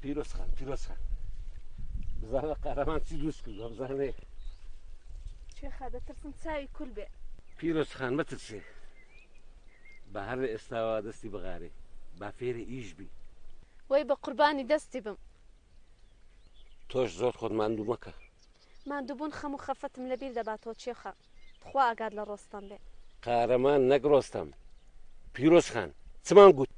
پیرۆزخان بزانە قارەمان چی دروست کردووە بزانێ شێخا دەترسم چاوی کول بێ پیرۆزخان مەترسێ بە هەر لە ئێستاوە دەستی بغارێ با فێرە ئیش بی وەی بە قوربانی دەستی بم تۆش زۆر خۆت ماندوو مەکە ماندووبوون خەم و خەفەتم لەبیر دەباتەوە چێخە خوا ئاگاد لە ڕۆستەم بێ قارەمان نەگرۆستەم پیرۆزخان چمان گوت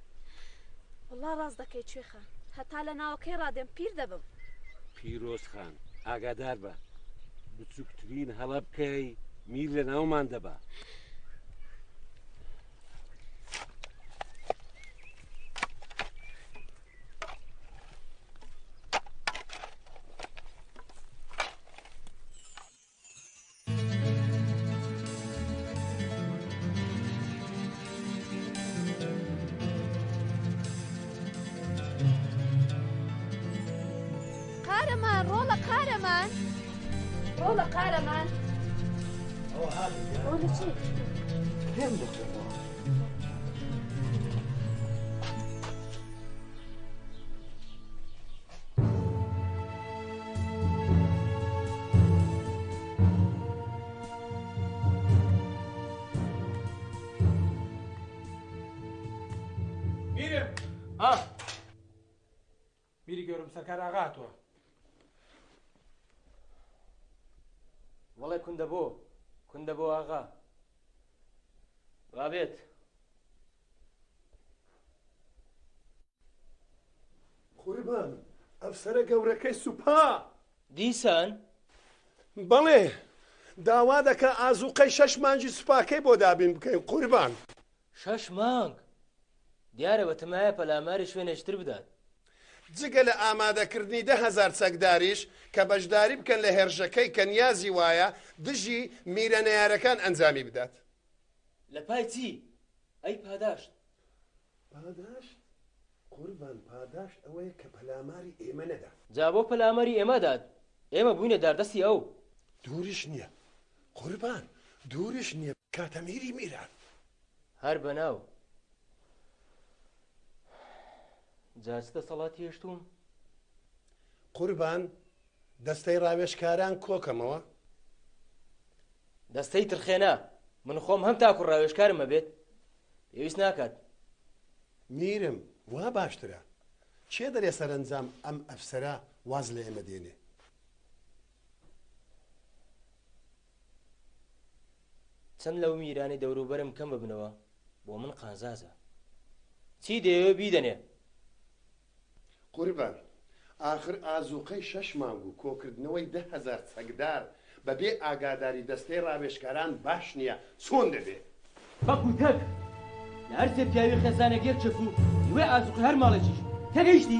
وەڵڵا ڕاست دەکەی چێخە هەتا لە ناوەکەی ڕادێم پیر دەبم پیرۆزخان ئاگادار بە بچووکترین هەڵە بکەی میر لە ناومان دەبا قارەمان ڕۆڵە قارەمان ڕۆڵە قارەمان ڕۆڵە چی؟ پێم دەخۆمەوە میرم میری گەورم سەرکار ئاغاتوە وەڵێ کوندە بۆ ئاغا وابێت قوربان ئەفسەرە گەورەکەی سوپا دیسان بەڵێ داوا دەکە ئازوقەی 6 مانگی سوپاکەی بۆ دابین بکەین قوربان 6 مانگ دیارە بەتەمایە پەلاماری شوێنێشتر بدات جگە لە ئامادەکردنی 10,000 چەکداریش کە بەشداری بکەن لە هێرشەکەی کە نیازی وایە دژی میرە نەیارەکان ئەنجامی بدات لە پای چی؟ ئەی پاداشت پاداشت؟ قوربان پاداشت ئەوەیە کە پەلاماری ئێمە نەدات جا بۆ پەلامەری ئێمەدات ئێمە بووینە داردەستی ئەو دووریش نییە قوربان دووریش نییە کاتەمیری میران هەر بەناو جاچتە سەڵاتی هێشتوم قوربان دەستەی ڕاوێژکاران کۆکەمەوە دەستەی ترخێنە من خۆم هەم تاکو ڕاوێژکارمە بێت پێویست ناکات میرم وا باشترە چێ دەرێ سەرنجام ئەم ئەفسەرە واز لە ئێمە دێنێ چەند لەو میرانی دەوروبەرم کەم ببنەوە بۆ من قازازە چی دەیەوە بیدەنێ قوربان ئاخر ئازوقەی 6 مانگ و کۆکردنەوەی 10,000 چەکدار بەبێ ئاگاداری دەستەی ڕاوێژکاران باش نییە چۆن دەبێت بەکوتەک لە هەر سێ پیاوی خێزانەگەر چەک و دوێ ئازوقی هەر ماڵێکیش تەگەیشتی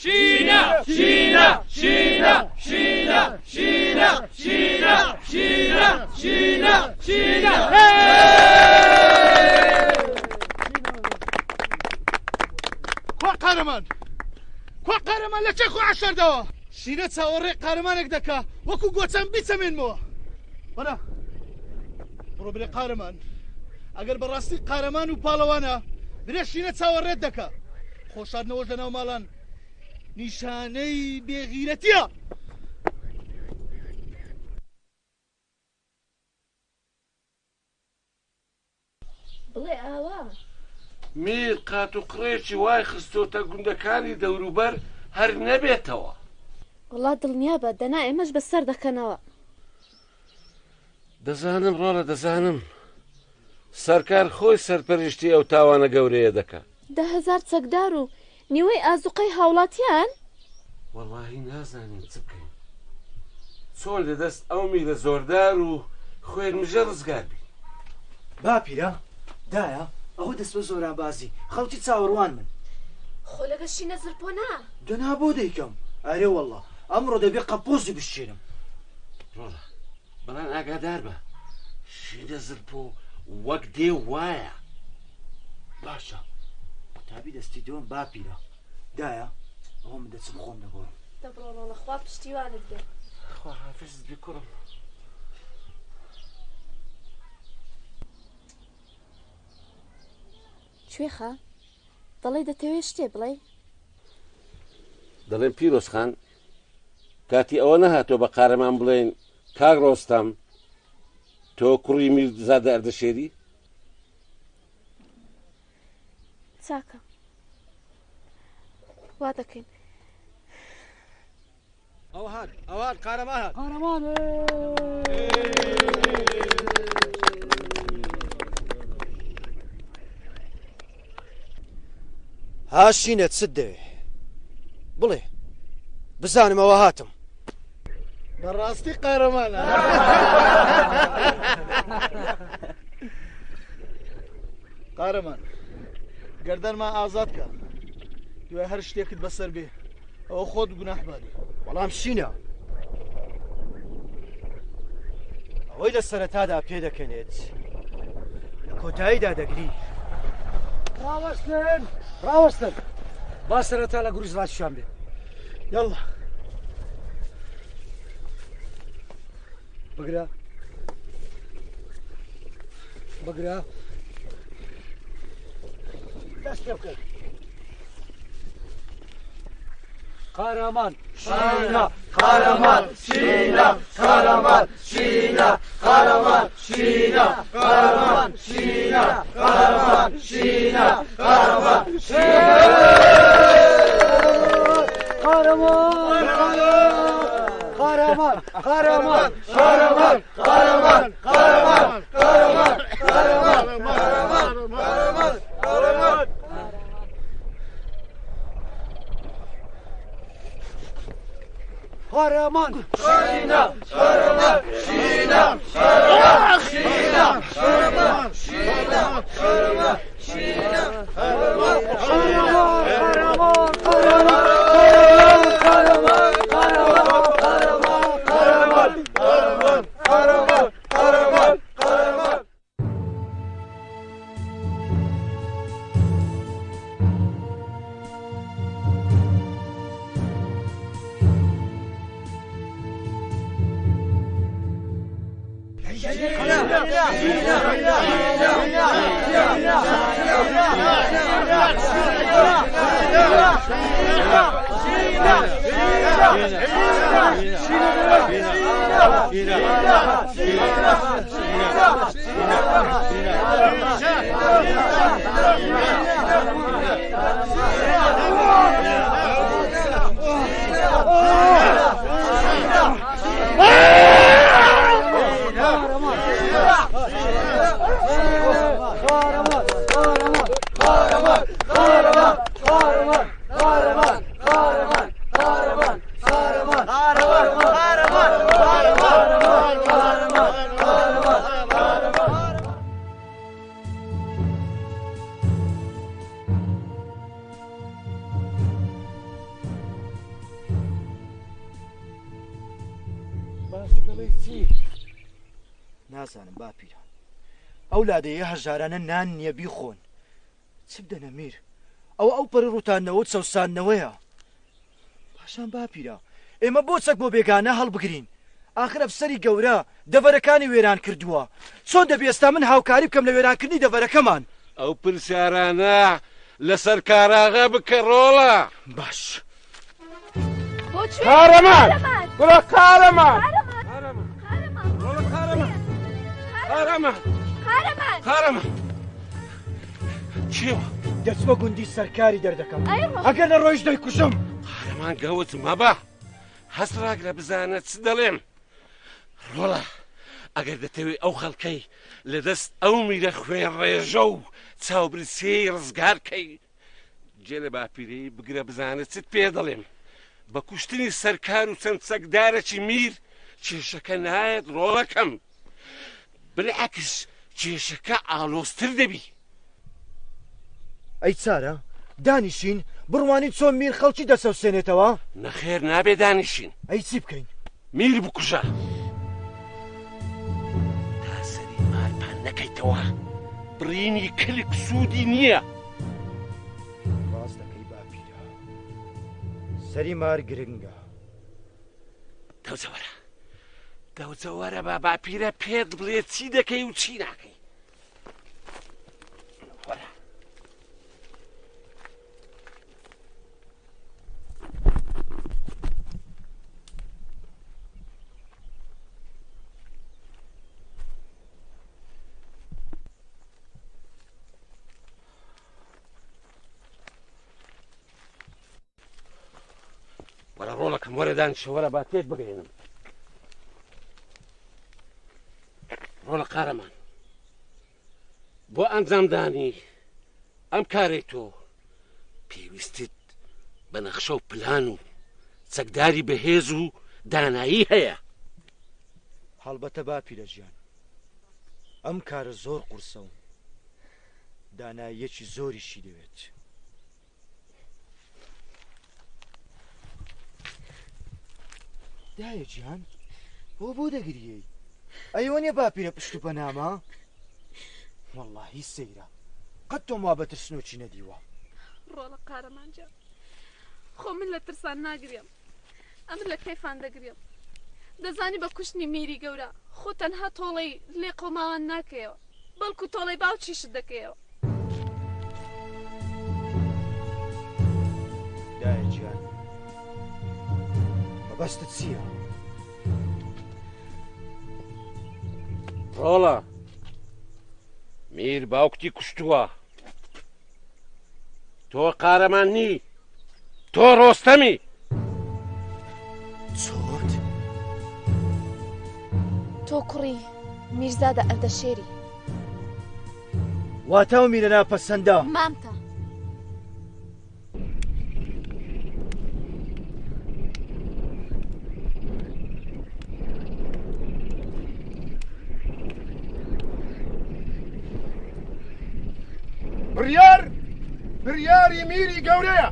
شینە شینە شینە شینە شینە شینە شینە شینە شینە کوا قارەمان لە چێ خۆ عەشەردەوە شینە چاوەڕێ قارەمانێک دەکا وەکو گۆچەم بیچەمێنمەوە وەرە بڕۆ برێ قارەمان ئەگەر بەڕاستی قارەمان و پاڵەوانە برێ شینە چاوەڕێت دەکا خۆشاردنەوەش لەناو ماڵان نیشانەی بێغیرەتیە بڵێ ئاوا میر قات و قڕێکی وای خستۆتە گوندەکانی دەوروبەر هەر نەبێتەوە وڵا دڵنیا بە دەنا ئێمەش بەسەر دەکەنەوە دەزانم ڕۆڵە دەزانم سەرکار خۆی سەرپەرشتی ئەو تاوانە گەورەیە دەکا 10,000 چەکدار و نیوەی ئازوقەی هاوڵاتیان وەڵاهی نازانین چ بکەین چۆن لەدەست ئەو میرە زۆردار و خوێنمژە ڕزگاربی باپیرە دایە ئەوە دەست بە زۆرانبازی خەڵکی چاوەڕوان من خۆ لەگە شینە زرپۆ نا دنا بۆ دەیکەم ئەرێ وەڵڵا ئەمڕۆ دەبێ قەپۆزی بشێنم ڕۆڵە بەڵام ئاگادار بە شینە زرپۆ وەک دێ وایە باشە قوتابی دەستی دۆم باپیرە دایە ئەوە من دەچم خۆم دەگۆڕم دەبڕۆ ڕۆڵە خوا پشتیوانت بێ خوا حافظت بێ کوڕم کوێخە دەڵێ دەتەوێت شتێ بڵێ دەڵێن پیرۆزخان کاتی ئەوە نەهاتۆ بە قارەمان بڵێن کاک ڕۆستەم تۆ کوڕی میرزادە ئەردەشێری چاکە وا دەکەین ئەوان قارەمان هاشینە چت دەوێ بڵێ بزانم ئەوە هاتم بەڕاستی قارەمانە قارەمان گەردەنمان ئازاد کە دوای هەر شتێکت بەسەر بێ ئەوە خۆت گوناحباری بەڵام شینە ئەوەی لە سەرەتادا پێ دەکەنێت لە کۆتاییدا دەگری ڕاوەستن با سەرەتا لە گروز ڕاتشان بێ یاڵڵا بگرە دەست پێ بکەن قارەمان شینە قارەمان شینە قارەمان شینە قارەمان شینە قارەمان شینە قارەمان شینە قارەمان قارەمان قارەمان قارەمان قارەمان قارەمان قارەمان قارەمان قارەمان قارەمان قارەمان شینە قارەمان شینە قارەمان شینە قارەمان شینە قارەمان شینە قارەمان نازانم باپیرە ئەو لادەیە هەژارانە نان نییە بیخۆن چ بدەنە میر ئەو پەر ڕووتانەوە چەوسانەوەیە پاشان باپیرە ئێمە بۆ چەک بۆ بێگانە هەڵبگرین ئاخر ئەفسەری گەورە دەڤەرەکانی وێران کردووە چۆن دەبێستا من هاوکاری بکەم لە وێرانکردنی دەڤەرەکەمان ئەو پرسیارانە لەسەر کاراغا بکە ڕۆڵە باش قارەمان بڕە قارەمان قارەمان چیوە دەچمە گوندی سەرکاری دەردەکەم ئەگەر لە ڕۆیش دەیکوشم قارەمان گەوت مەبە هەستڕاک لە بزانە چ دەڵێم ڕۆڵە ئەگەر دەتەوێت ئەو خەڵکەی لەدەست ئەو میرە خوێن ڕێژە و چاوبرسێی ڕزگارکەی جێ لە باپیرەی بگرە بزانە چت پێ دەڵێم بە کوشتنی سەرکار و چەند چەکدارێکی میر کێشەکە نایەت ڕۆڵەکەم بلعکس کێشەکە ئالۆزتر دەبی ئەی چارە دانیشین بڕوانی چۆن میر خەڵکی دەسەوسێنێتەوە نەخێر نابێ دانیشین ئەی چی بکەین میر بکوژە تا سەری مارپان نەکەیتەوە بڕینی کلک سوودی نییە ڕاست دەکەی باپیرە سەری مار گرنگە دەوجەوەرە بە باپیرە پێت بڵێ چی دەکەی و چی ناکەی ڕۆڵەکەم وەرە دانیشەوەرە با تێت بگەێنم ڕۆڵە قارەمان بۆ ئەنجامدانی ئەم کارێ تۆ پێویستت بە نەخشە و پلان و چەکداری بەهێز و دانایی هەیە هەڵبەتە با پیرەژیان ئەم کارە زۆر قورسە و داناییەکی زۆریشی دەوێت دایە گیان بۆ دەگریەی ئەیوە نیە باپیرە پشت و پەنامە وەڵڵاهی سەیرە قەت تۆ وا بە ترسنۆکی نەدیوە ڕۆڵە قارەمانجا خۆ من لە ترسان ناگرێم ئەمر لە کەیفان دەگرێم دەزانی بە کوشتنی میری گەورە خۆ تەنها تۆڵەی لێ قۆماوان ناکەیەوە بەڵکو تۆڵەی باوچیشت دەکەیەوە دایە گیان مەبەستت چییە؟ ڕۆڵە میر باوکتی کوشتووە تۆ قارەمان نی تۆ ڕۆستەمی چۆت؟ تۆ کوڕی میرزادە ئەردەشێری واتە و میرە ناپەسەندە مامتە بریاری میری گەورەیە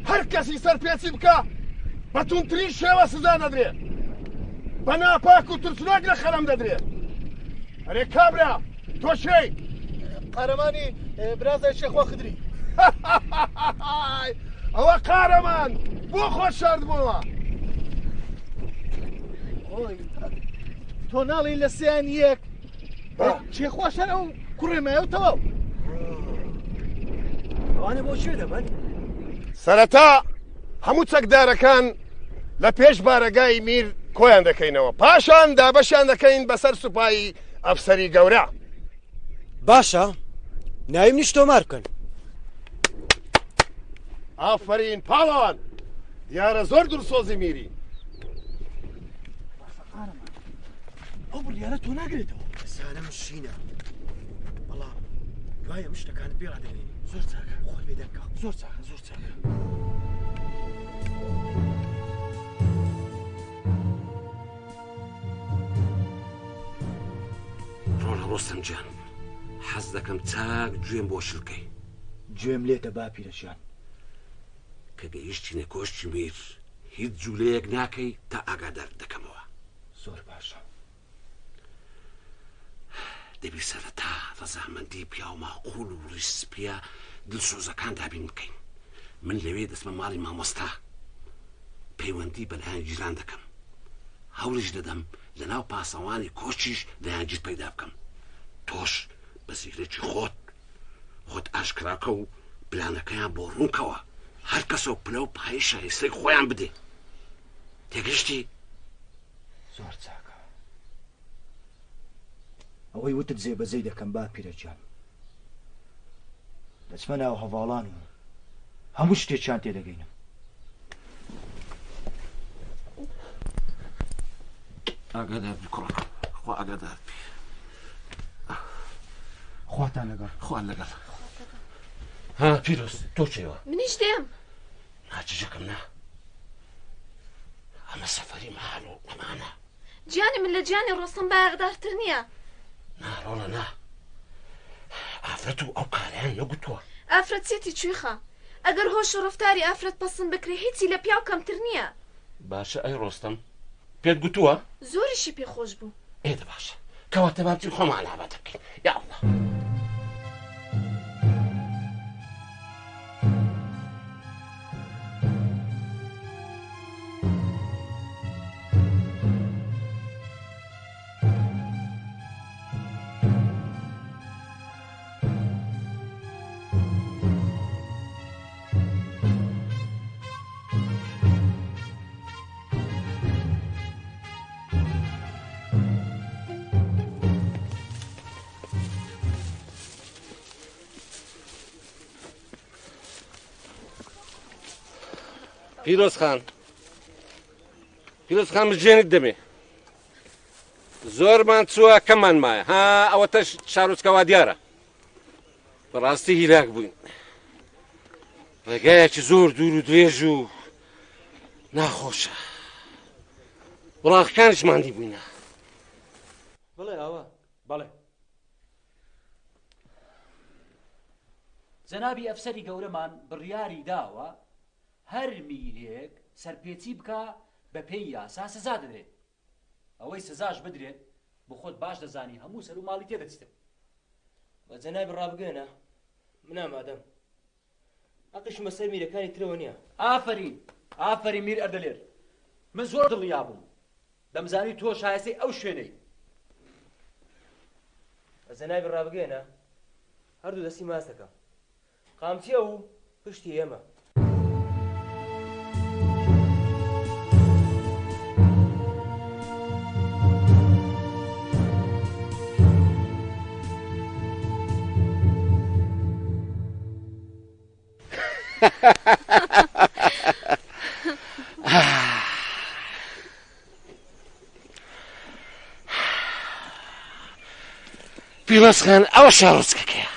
هەر کەسی سەرپێچی بکە بە تونترین شێوە سزا دەدرێت بە ناپاک و ترسنۆک لە خەرم دەدرێت ئەرێ کابرا تۆ شەی قارەمانی برازای شێخوا خدری ئەوە قارەمان بۆ خۆش شارد بووە تۆ ناڵی لە سیان یەک شێخوا شەر ئەو کوڕێمایەوتەوە ئەوانە بۆ شوێ دەبن سەرەتا هەموو چەکدارەکان لە پێش بارەگای میر کۆیان دەکەینەوە پاشان دابەشیان دەکەین بەسەر سوپایی ئەفسەری گەورە باشە ناویم نیش تۆمار بکەن ئافرین پاڵەوان دیارە زۆر دورسۆزی میری ئەو بڕیارە تۆ ناگرێتەوە زانم شینە بەڵام دوایە ئەم شتەکانت پێ ڕادەوێنی زۆر چاکە خۆت بێ دەکە زۆر چاکە زۆر چاکە ڕۆڵە ڕۆستەم گیان حەز دەکەم چاک گوێم بۆ شلکەی گوێم لێتە با پیرەژیان کە گەیشتینە کۆشتی میر هیچ جوولەیەک ناکەی تا ئاگادار دەکەمەوە زۆر باشە دەبی سەرەتا ڕەزامەندی پیا و ماقوول و ڕیسپیا دڵسۆزەکان دابین بکەین من لەوێ دەچمە ماڵی مامۆستا پەیوەندی بەلایەن جیران دەکەم هەوڵش دەدەم لە ناو پاسەوانی کۆچیش لەیانگیر پەیدا بکەم تۆش بە زیرەکی خۆت ئاشکراکە و پلانەکەیان بۆ ڕوونکەوە هەر کەسە پلە و پای شایستەی خۆیان بدێ تێگەشتی زۆر چاکە ئەوەی وتت جێبەجێ دەکەم با پیرەجان دەچمە ناو هەواڵان و هەموو شتێکیان تێدەگەینم ئاگادار بی کوڕەکە خوا ئاگادار بی خواتان لەگەڵ خوا لەگەڵ ها پیرۆز تۆ چێوە منیش دێم ناچژەکەم نا ئەمە سەفەری ماڵ و ئەمانە گیانی من لە گیانی ڕۆستەم باەقدارتر نییە ناڕۆڵە نا ئافرەت و ئەو کاریان نەگوتووە ئافرەت چێتی کوێخە ئەگەر هۆش و ڕفتاری ئافرەت پەسند بکرێ هیچی لە پیاو کەمتر نییە باشە ئەی ڕۆستەم پێت گوتووە زۆریشی پێخۆش بوو ئێدە باشە کەواتە بابچین خۆمان ئابات بکەین یا ئەڵڵا پیرۆزخان بژێنیت دەمێ زۆرمان چووە کەممان مایە ها ئەوەتەش شارۆچکەوا دیارە بەڕاستی هیلاک بووین ڕێگایەکی زۆر دوور و درێژ و ناخۆشە وڵاغەکانیشمان دیبووینە بڵێ ئەوە بەڵێ جەنابی ئەفسەری گەورەمان بڕیاری داوە هەر میرێک سەرپێچی بکە بە پێی یاسا سزا دەدرێت ئەوەی سزاش بدرێت بۆ خۆت باش دەزانی هەموو سەر و ماڵی تێدەچێت بە جەنابی ڕابگەنە من ئامادەم ئەقیشمە سەر میرەکانی ترەوە نییە ئافرین میر ئەردەلێر من زۆر دڵیا بووم دەمزانی تۆ شایستەی ئەو شوێنەی بە جەنابی ڕابگەنە هەردوو دەستی ماستەکە قامچیە و پشتی ئێمە پیرۆزخان ئەوە شارۆچکەکەیە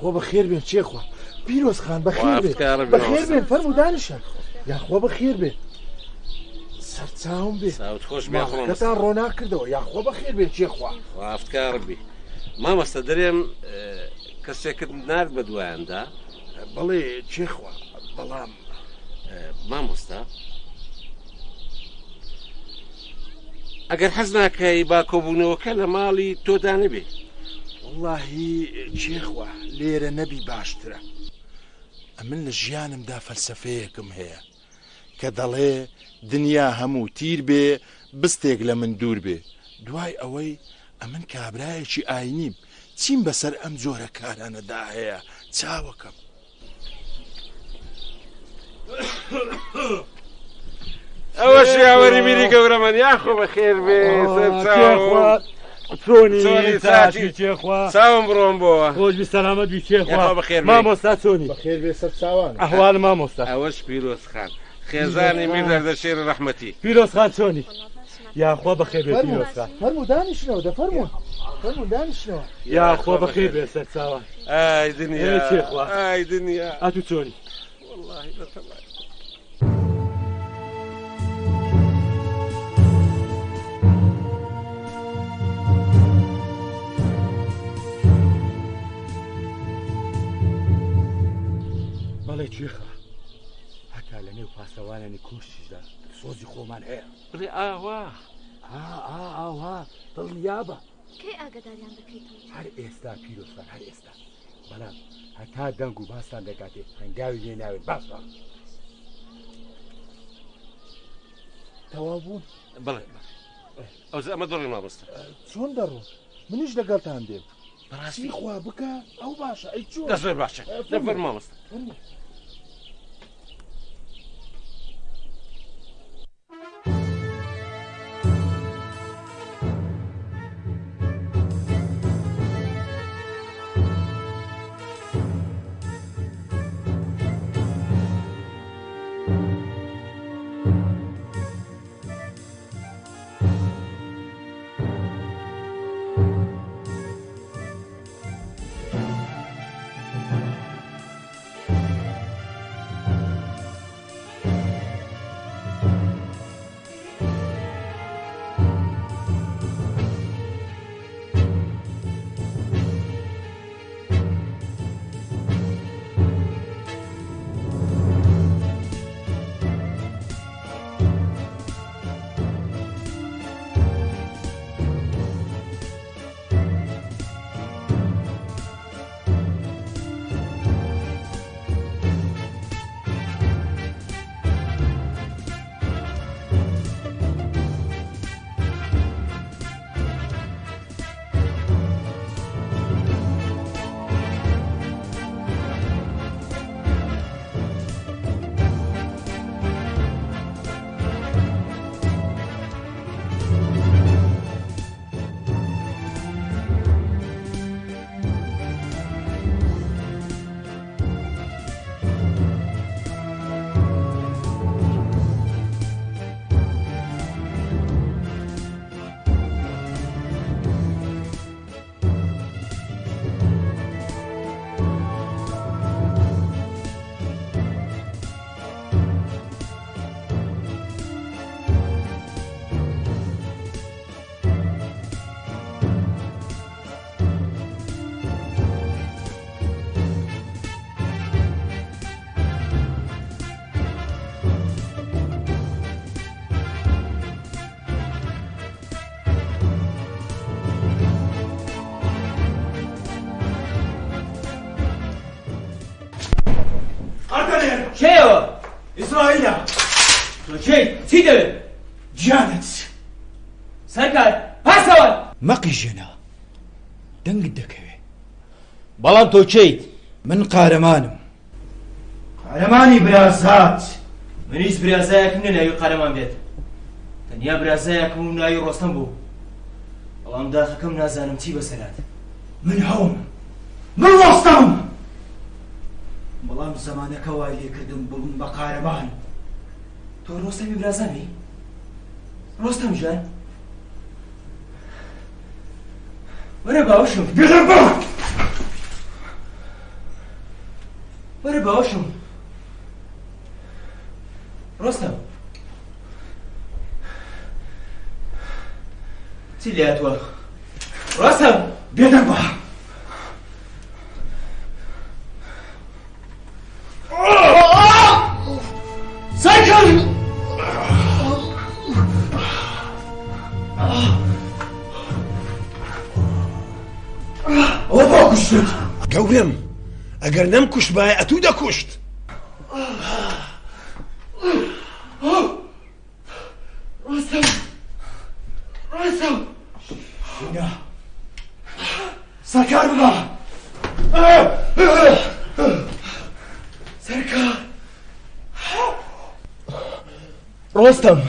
خۆ بەخێر بێن چێخوا پیرۆزخان بەخێر بێن فەرموو دانیشە یاخوا بەخێر بێن سەرچاوم بێ ماڵەکەتان ڕۆناک کردەوە یاخوا بەخێر بێن چێخوا ئافتکار بی مامۆستا دەرێم کەسێکت نارد بە دوایاندا بەڵێ چێخوا بەڵام مامۆستا ئەگەر حەز ناکەی با کۆبوونەوەکە لە ماڵی تۆدا نەبێ واللهی چێخوا لێرە نەبی باشترە ئەمن لە ژیانمدا فەلسەفەیەکم هەیە کە دەڵێ دنیا هەموو تیر بێ بستێک لە من دوور بێ دوای ئەوەی ئەمن کابرایەکی ئاینیم چیم بەسەر ئەم جۆرە کارانەدا هەیە چاوەکەم ئەوە شیاوەری میری گەورەمان یاخۆ بەخێر بێ چاوم بڕۆم بۆوە خۆش بی سەلامەت بی چێخوا بەخێر مامۆستا چۆنی بەخێر بێ سەر چاوان ئەحوال مامۆستا ئەوەش پیرۆزخان خێزانی میر دەردەشێر ڕەحمەتی پیرۆزخان چۆنی یاخوا بەخێر بێ پیرۆزخان فەرموو دانیشنەوە فەرموو دانیشنەوە یاخوا بەخێر بێ سەر چاوان ئای دنیا چێخوا ئای دنیا ئەتوو چۆنی واللهی بەتەڵای بەڵێ چێخە هەتا لە نێو پاسەوانانی کوشتیشدا سۆزی خۆمان هەیە بڵێ ئاوا ئاوا دڵنیابە کەی ئاگداریان بکەیتەوە هەر ئێستا پیرۆزخان هەر ئێستا بەڵام هەتا دەنگ و باستان دەکاتێ هەنگاوی لێ ناوێت باسە تەواو بوون بڵێ ئەو ئەمە دڵی مامۆستا چۆن دەڕۆ منیش لەگەڵتان دێم بەڕاستی خوا بکە ئەو باشە ئەی چۆن دەزۆر باشە لەبەر مامۆستا کێوە؟ ئیسرائیلە. تۆ کێی؟ چی دەوێت؟ گیانت. سەرکار پاسەوە. مەقیژێنە دەنگت دەکەوێت. بەڵام تۆ کێیت؟ من قارەمانم. قارەمانی برازات. من هیچ برازایەکم نە ناوی قارەمان بێت. تەنیا برازایەکم و ناوی ڕۆستەم بوو. بەڵام داخەکەم نازانم چی بەسەرات. من هەوم. من ڕۆستەم. بەڵام زەمانەکە وای لێکردم ببووم بە قارەمان. تۆ ڕۆستەمی برازامی؟ ڕۆستەم ژیان؟ وەرە باوەشم. بێرە بە! وەرە باوەشم. ڕۆستەم. چی لێهاتووە؟ ڕۆستەم! بێدە بە! سەرکەر! ئەوە بۆ کوشتت گەورم ئەگەر نەم کوشت بایە ئەتوو دەکوشت ڕۆستەم! ڕۆستەم! شینە سەرکار ببە! سەرکار! ڕۆستەم!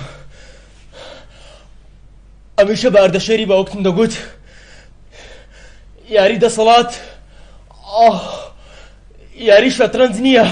ئەمیشە بە ئەردەشێری باوەکتم دەگوت یاری دەسەڵات یاری شەترەنج نییە.